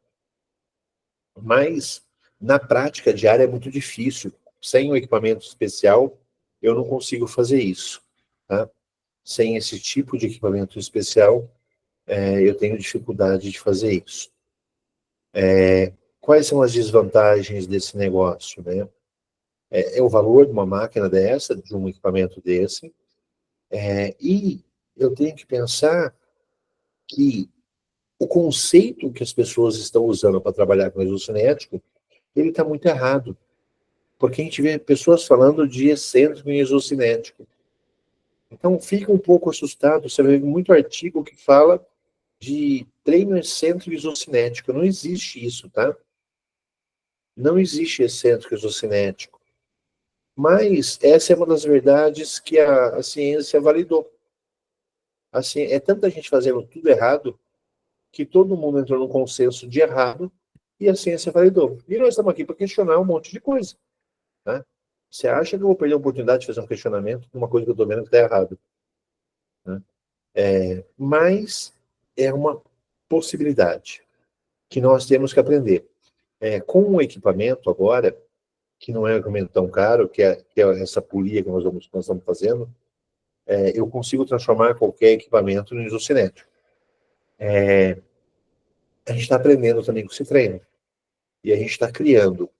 Mas, na prática diária é muito difícil. Sem um equipamento especial, eu não consigo fazer isso. Tá? Sem esse tipo de equipamento especial, eu tenho dificuldade de fazer isso. Quais são as desvantagens desse negócio, né? É o valor de uma máquina dessa, de um equipamento desse, e eu tenho que pensar que o conceito que as pessoas estão usando para trabalhar com isocinético, ele está muito errado, porque a gente vê pessoas falando de excêntrico e isocinético. Então, fica um pouco assustado, você vê muito artigo que fala de treino excêntrico e isocinético. Não existe isso, tá? Não existe excêntrico e isocinético. Mas essa é uma das verdades que a ciência validou. Assim, tanta gente fazendo tudo errado que todo mundo entrou no consenso de errado e a ciência validou. E nós estamos aqui para questionar um monte de coisa. Tá? Você acha que eu vou perder a oportunidade de fazer um questionamento de uma coisa que eu estou vendo que está errado? Né? Mas é uma possibilidade que nós temos que aprender. Com um equipamento agora, que não é um equipamento tão caro, que é essa polia que nós estamos fazendo, eu consigo transformar qualquer equipamento no isocinético. A gente está aprendendo também com esse treino. E a gente está criando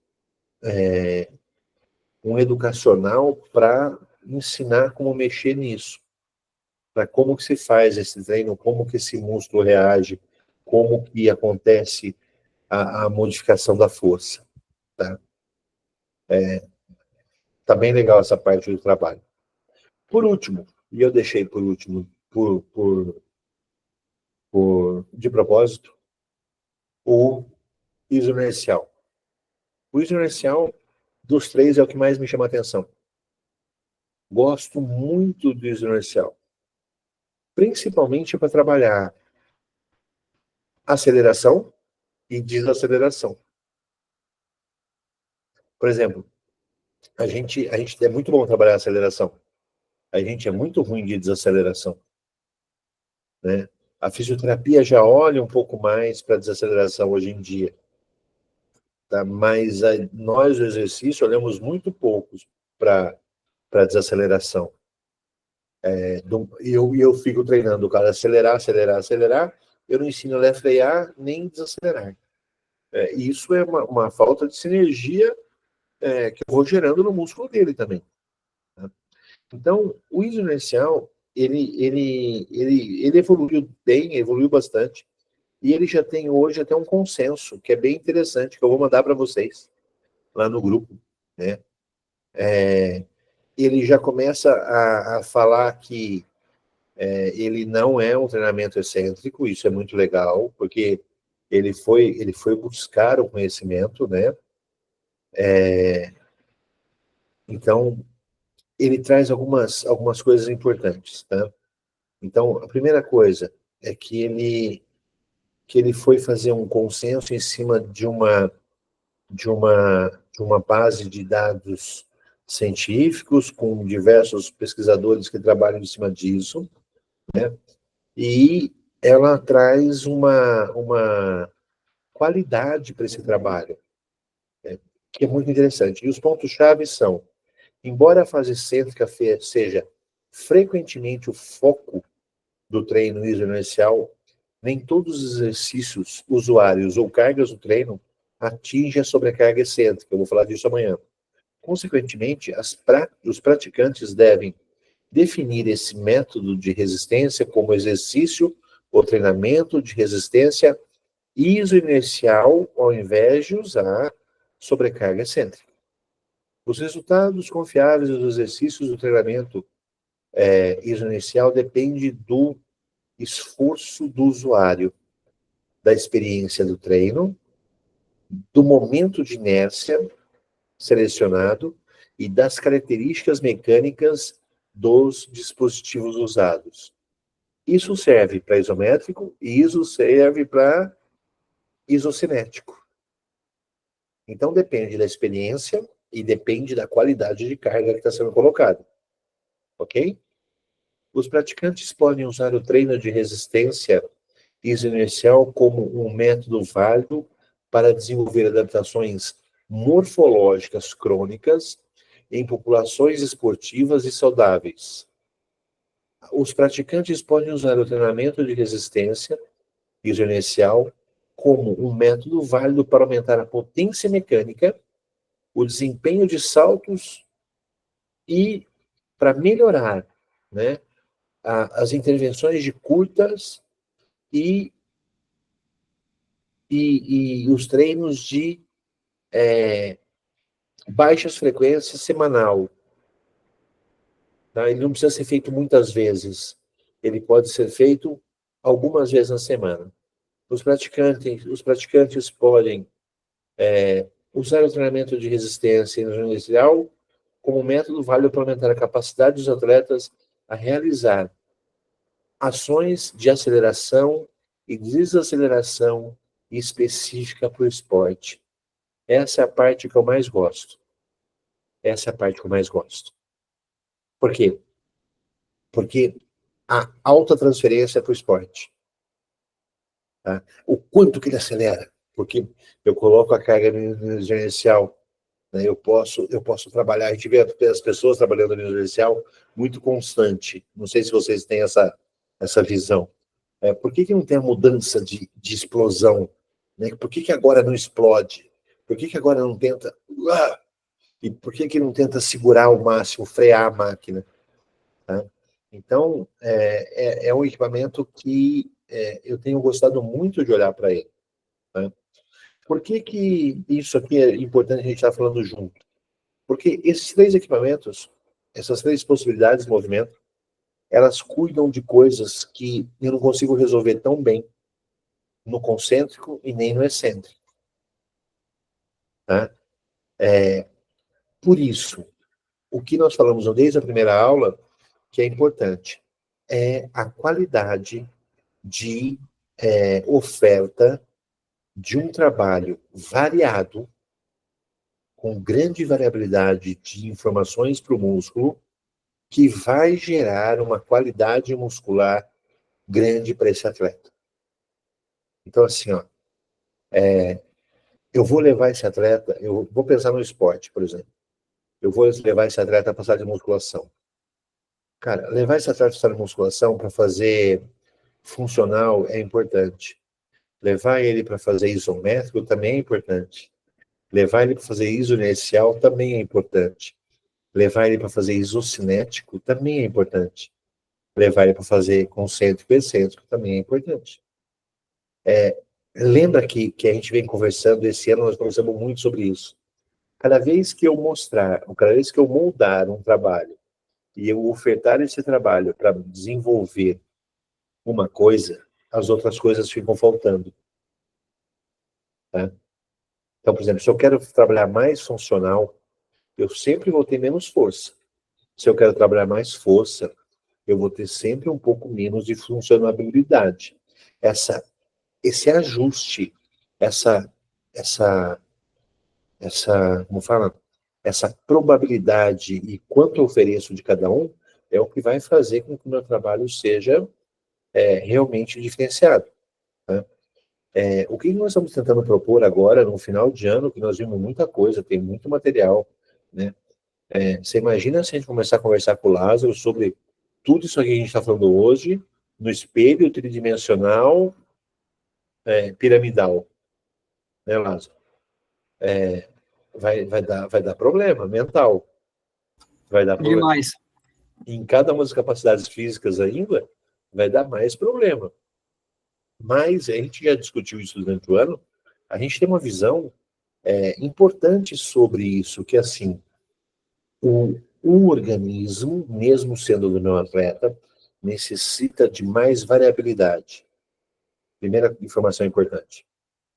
um educacional para ensinar como mexer nisso. Para como que se faz esse treino, como que esse músculo reage, como que acontece a modificação da força. Tá? Tá bem legal essa parte do trabalho. Por último, e eu deixei por último, de propósito, o isoinercial. O isoinercial, dos três, é o que mais me chama a atenção. Gosto muito do isoinercial. Principalmente para trabalhar aceleração e desaceleração. Por exemplo, a gente é muito bom trabalhar aceleração. A gente é muito ruim de desaceleração. Né? A fisioterapia já olha um pouco mais para desaceleração hoje em dia. Tá? Mas nós, o exercício, olhamos muito poucos para desaceleração. E eu fico treinando o cara acelerar. Eu não ensino ele a frear nem desacelerar. Isso é uma falta de sinergia que eu vou gerando no músculo dele também. Tá? Então, o isoinercial, ele evoluiu bem, evoluiu bastante, e ele já tem hoje até um consenso, que é bem interessante, que eu vou mandar para vocês, lá no grupo. Né? Ele já começa a falar que ele não é um treinamento excêntrico, isso é muito legal, porque ele foi buscar o conhecimento, né? Então, ele traz algumas coisas importantes, tá? Então, a primeira coisa é que ele foi fazer um consenso em cima de uma base de dados científicos, com diversos pesquisadores que trabalham em cima disso, né? E ela traz uma qualidade para esse trabalho, né? Que é muito interessante. E os pontos-chave são: embora a fase excêntrica seja frequentemente o foco do treino isoinercial, nem todos os exercícios usuários ou cargas do treino atingem a sobrecarga excêntrica. Eu vou falar disso amanhã. Consequentemente, os praticantes devem definir esse método de resistência como exercício ou treinamento de resistência isoinercial, ao invés de usar sobrecarga excêntrica. Os resultados confiáveis dos exercícios do treinamento isoinercial dependem do esforço do usuário, da experiência do treino, do momento de inércia selecionado e das características mecânicas dos dispositivos usados. Isso serve para isométrico e isso serve para isocinético. Então depende da experiência e depende da qualidade de carga que está sendo colocada. Ok? Os praticantes podem usar o treino de resistência isoinercial como um método válido para desenvolver adaptações morfológicas crônicas em populações esportivas e saudáveis. Os praticantes podem usar o treinamento de resistência isoinercial como um método válido para aumentar a potência mecânica, o desempenho de saltos e para melhorar, né, as intervenções de curtas e os treinos de baixas frequências semanal. Tá? Ele não precisa ser feito muitas vezes. Ele pode ser feito algumas vezes na semana. Os praticantes podem usar o treinamento de resistência inercial como método válido para aumentar a capacidade dos atletas a realizar ações de aceleração e desaceleração específica para o esporte. Essa é a parte que eu mais gosto. Essa é a parte que eu mais gosto. Por quê? Porque a alta transferência para o esporte. Tá? O quanto que ele acelera. Porque eu coloco a carga no gerencial. Né? Eu posso trabalhar. A gente vê as pessoas trabalhando no gerencial muito constante. Não sei se vocês têm essa visão. Por que não tem a mudança de explosão? Né? Por que agora não explode? Por que agora não tenta... E por que não tenta segurar ao máximo, frear a máquina? Tá? Então, é um equipamento que eu tenho gostado muito de olhar para ele. Tá? Por que isso aqui é importante a gente estar falando junto? Porque esses 3 equipamentos, essas 3 possibilidades de movimento, elas cuidam de coisas que eu não consigo resolver tão bem no concêntrico e nem no excêntrico. Tá? Por isso, o que nós falamos desde a primeira aula, que é importante, é a qualidade de oferta de um trabalho variado, com grande variabilidade de informações para o músculo, que vai gerar uma qualidade muscular grande para esse atleta. Então, assim, eu vou levar esse atleta, eu vou pensar no esporte, por exemplo. Eu vou levar esse atleta a passar de musculação. Cara, levar esse atleta a passar de musculação para fazer funcional é importante. Levar ele para fazer isométrico também é importante. Levar ele para fazer isoinercial também é importante. Levar ele para fazer isocinético também é importante. Levar ele para fazer concêntrico e excêntrico também é importante. Lembra que a gente vem conversando, esse ano nós conversamos muito sobre isso. Cada vez que eu moldar um trabalho e eu ofertar esse trabalho para desenvolver uma coisa, as outras coisas ficam faltando. Tá? Então, por exemplo, se eu quero trabalhar mais funcional, eu sempre vou ter menos força. Se eu quero trabalhar mais força, eu vou ter sempre um pouco menos de funcionabilidade. Esse ajuste, como fala? Essa probabilidade e quanto eu ofereço de cada um é o que vai fazer com que o meu trabalho seja realmente diferenciado. Tá? O que nós estamos tentando propor agora, no final de ano, que nós vimos muita coisa, tem muito material, né? Você imagina se a gente começar a conversar com o Lázaro sobre tudo isso aqui que a gente está falando hoje, no espelho tridimensional piramidal, né, Lázaro? Vai dar problema mental. Vai dar problema. Demais. Em cada uma das capacidades físicas ainda, vai dar mais problema. Mas a gente já discutiu isso durante o ano, a gente tem uma visão importante sobre isso, que assim, o organismo, mesmo sendo do meu atleta, necessita de mais variabilidade. Primeira informação importante.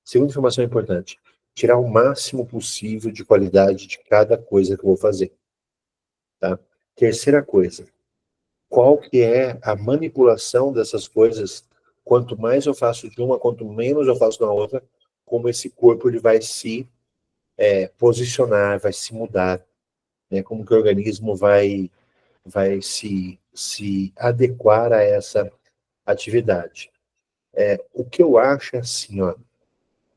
Segunda informação importante, tirar o máximo possível de qualidade de cada coisa que eu vou fazer. Tá? Terceira coisa, qual que é a manipulação dessas coisas? Quanto mais eu faço de uma, quanto menos eu faço na outra, como esse corpo ele vai se posicionar, vai se mudar, né? Como que o organismo vai se adequar a essa atividade. O que eu acho é assim, ó,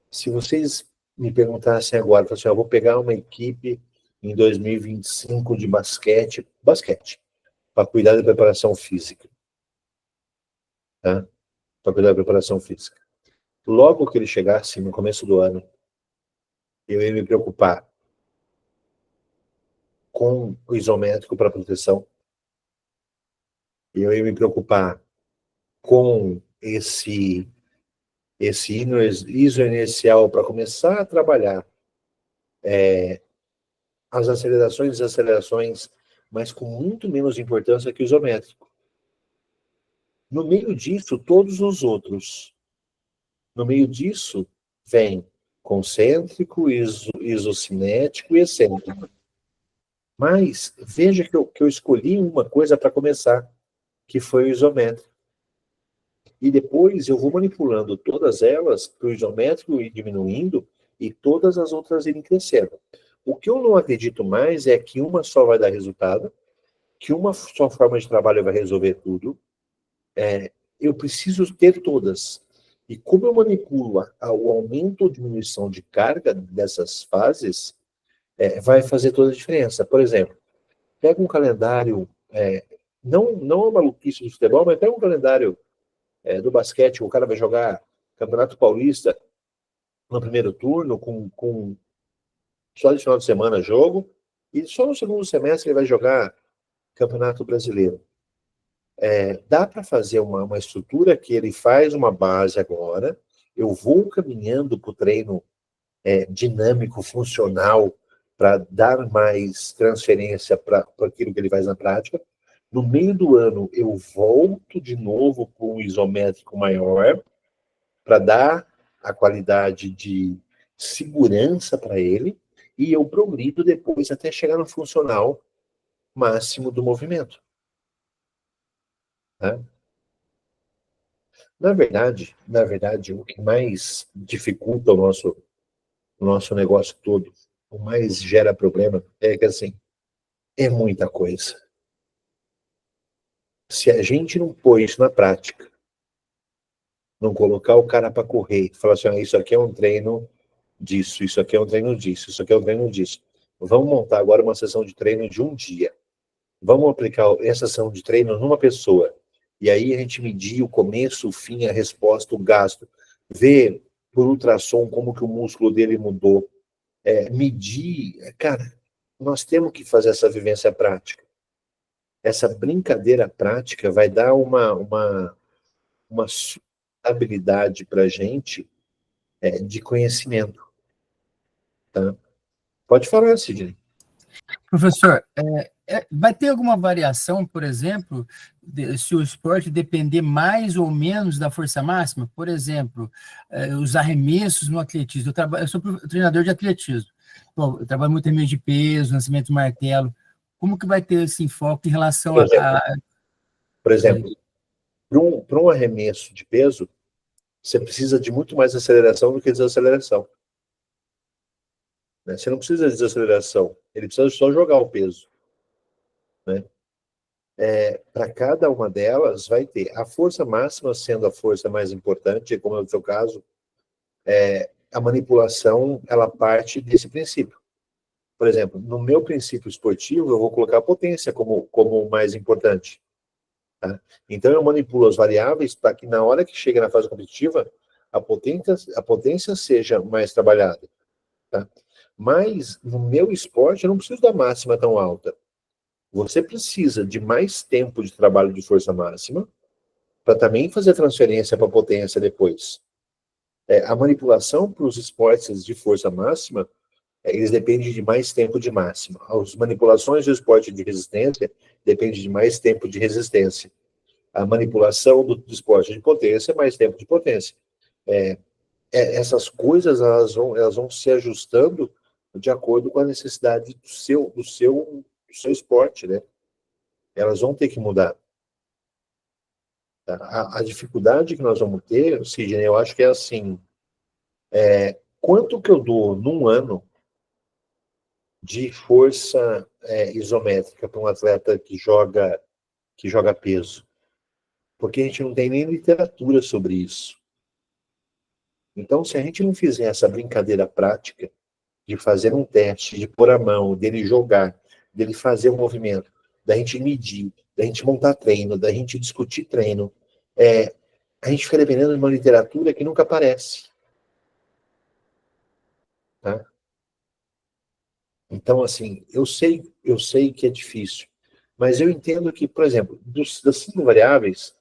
se vocês me perguntassem agora, assim, eu vou pegar uma equipe em 2025 de basquete, para cuidar da preparação física. Tá? Para cuidar da preparação física. Logo que ele chegasse, no começo do ano, eu ia me preocupar com o isométrico para proteção. Eu ia me preocupar com esse isoinercial para começar a trabalhar as acelerações e desacelerações, mas com muito menos importância que o isométrico. No meio disso, todos os outros. No meio disso, vem concêntrico, isocinético e excêntrico. Mas veja que eu escolhi uma coisa para começar, que foi o isométrico. E depois eu vou manipulando todas elas para o isométrico ir diminuindo e todas as outras irem crescendo. O que eu não acredito mais é que uma só vai dar resultado, que uma só forma de trabalho vai resolver tudo. Eu preciso ter todas. E como eu manipulo o aumento ou diminuição de carga dessas fases, vai fazer toda a diferença. Por exemplo, pega um calendário, não a maluquice do futebol, mas pega um calendário do basquete, o cara vai jogar Campeonato Paulista no primeiro turno, com só de final de semana jogo, e só no segundo semestre ele vai jogar Campeonato Brasileiro. Dá para fazer uma estrutura que ele faz uma base agora, eu vou caminhando para o treino dinâmico, funcional, para dar mais transferência para aquilo que ele faz na prática. No meio do ano, eu volto de novo para um isométrico maior, para dar a qualidade de segurança para ele, e eu progrido depois até chegar no funcional máximo do movimento. Tá? Na verdade, o que mais dificulta o nosso negócio todo, o mais gera problema, é que assim, é muita coisa. Se a gente não pôr isso na prática, não colocar o cara para correr, falar assim, isso aqui é um treino disso, isso aqui é um treino disso, isso aqui é um treino disso. Vamos montar agora uma sessão de treino de um dia. Vamos aplicar essa sessão de treino numa pessoa. E aí a gente medir o começo, o fim, a resposta, o gasto. Ver por ultrassom como que o músculo dele mudou. Medir. Cara, nós temos que fazer essa vivência prática. Essa brincadeira prática vai dar uma habilidade para a gente de conhecimento. Tá? Pode falar, Sidney. Professor, vai ter alguma variação, por exemplo, se o esporte depender mais ou menos da força máxima? Por exemplo, os arremessos no atletismo. Eu sou treinador de atletismo. Bom, eu trabalho muito em arremesso de peso, lançamento de martelo. Como que vai ter esse enfoque em relação Por exemplo, para um arremesso de peso, você precisa de muito mais aceleração do que desaceleração. Né? Você não precisa de desaceleração, ele precisa só jogar o peso. Né? Para cada uma delas vai ter a força máxima sendo a força mais importante, como é o seu caso, a manipulação ela parte desse princípio. Por exemplo, no meu princípio esportivo, eu vou colocar a potência como o mais importante. Tá? Então, eu manipulo as variáveis para que na hora que chega na fase competitiva, a potência seja mais trabalhada. Tá? Mas, no meu esporte, eu não preciso da máxima tão alta. Você precisa de mais tempo de trabalho de força máxima para também fazer transferência para potência depois. A manipulação para os esportes de força máxima, eles dependem de mais tempo de máxima. As manipulações do esporte de resistência dependem de mais tempo de resistência. A manipulação do esporte de potência é mais tempo de potência. Essas coisas elas vão se ajustando de acordo com a necessidade do seu esporte, né? Elas vão ter que mudar. A dificuldade que nós vamos ter, Sidney, eu acho que é assim, quanto que eu dou num ano de força isométrica para um atleta que joga peso? Porque a gente não tem nem literatura sobre isso. Então, se a gente não fizer essa brincadeira prática de fazer um teste, de pôr a mão, dele jogar, dele fazer o movimento, da gente medir, da gente montar treino, da gente discutir treino, a gente fica dependendo de uma literatura que nunca aparece. Tá? Então, assim, eu sei que é difícil, mas eu entendo que, por exemplo, das 5 variáveis,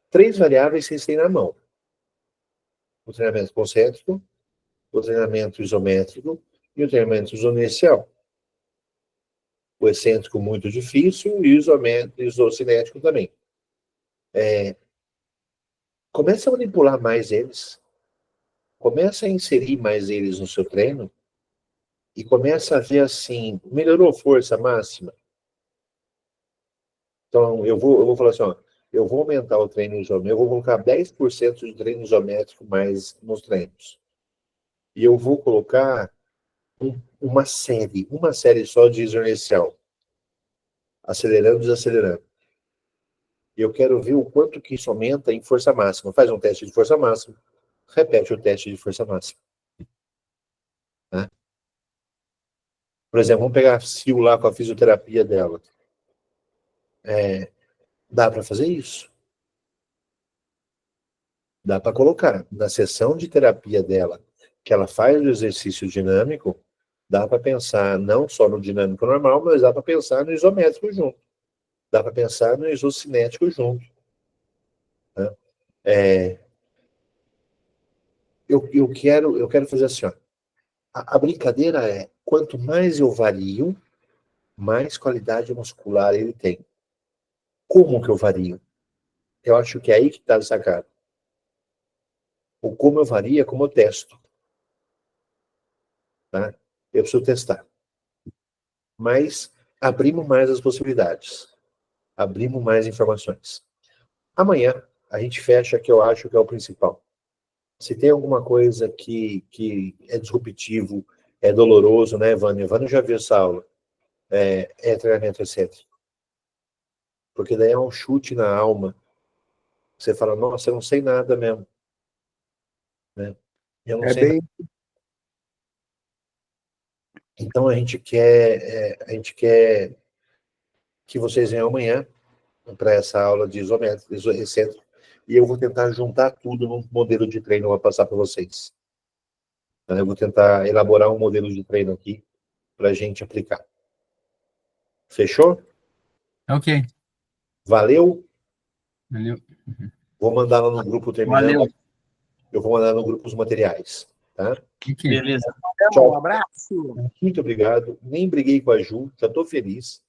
3 variáveis vocês têm na mão. O treinamento concêntrico, o treinamento isométrico e o treinamento isoinercial. O excêntrico muito difícil e o isocinético também. Começa a manipular mais eles. Começa a inserir mais eles no seu treino e começa a ver assim, melhorou força máxima? Então, eu vou falar assim, eu vou aumentar o treino isométrico, eu vou colocar 10% de treino isométrico mais nos treinos. E eu vou colocar uma série só de exponencial, acelerando e desacelerando. E eu quero ver o quanto que isso aumenta em força máxima. Faz um teste de força máxima, repete o teste de força máxima. Né? Por exemplo, vamos pegar a Sil lá com a fisioterapia dela. Dá para fazer isso? Dá para colocar. Na sessão de terapia dela, que ela faz o exercício dinâmico, dá para pensar não só no dinâmico normal, mas dá para pensar no isométrico junto. Dá para pensar no isocinético junto. Né? Eu quero fazer assim, ó. A brincadeira é, quanto mais eu vario, mais qualidade muscular ele tem. Como que eu vario? Eu acho que é aí que está a sacada. O como eu vario é como eu testo. Tá? Eu preciso testar. Mas abrimos mais as possibilidades. Abrimos mais informações. Amanhã, a gente fecha que eu acho que é o principal. Se tem alguma coisa que é disruptivo, é doloroso, né, Vânia? Vânia já viu essa aula. É treinamento excêntrico. Porque daí é um chute na alma. Você fala, nossa, eu não sei nada mesmo. Né? Eu não sei nada. Então a gente quer que vocês venham amanhã para essa aula de isométrico, excêntrico, e eu vou tentar juntar tudo num modelo de treino para passar para vocês. Eu vou tentar elaborar um modelo de treino aqui para a gente aplicar. Fechou? Ok. Valeu? Valeu. Vou mandar lá no grupo terminando. Valeu. Eu vou mandar no grupo os materiais. Tá? Ok. Beleza. Tchau. Um abraço. Muito obrigado. Nem briguei com a Ju, já estou feliz.